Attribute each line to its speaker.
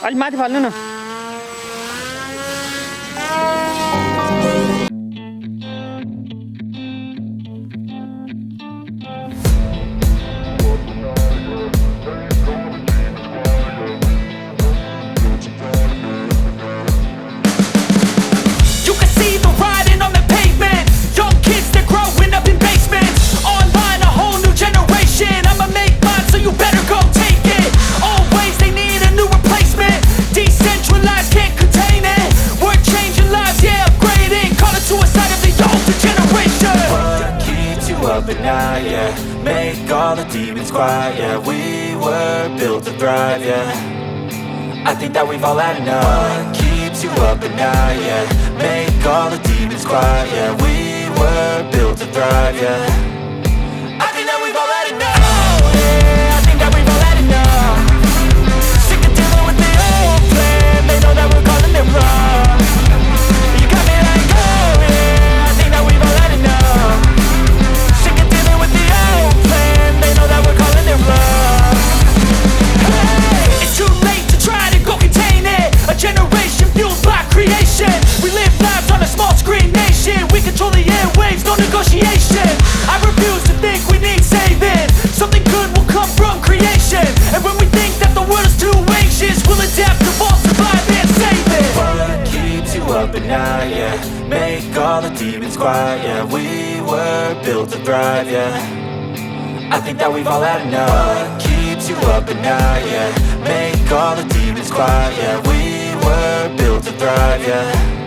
Speaker 1: अलि माथि फाल्नु न।
Speaker 2: At night, yeah, make all the demons quiet, yeah. We were built to thrive, yeah. I think that we've all had enough. What keeps you up at night, yeah, make all the demons quiet, yeah. We were built to thrive, yeah. I think that we've all had enough. Oh, yeah, I think that we've all had enough. Sick of dealing with the old plan. They know that we're calling it wrong. You got me like, oh yeah, I think that we've all had enough. They know that we're calling it wrong. Hey, it's too late to try to go contain it. A generation fueled by creation. We live lives on a small screen nation. We control the airwaves, no negotiation. I refuse to think we need saving. Something good will come from creation. And when we think that the world is too anxious, we'll adapt, evolve, survive and save it. What keeps you up at night, yeah, make all the demons quiet, yeah. We were built to thrive, yeah. I think that we've all had enough. What keeps you up at night, yeah, make all the demons quiet, yeah. We were built to thrive, yeah.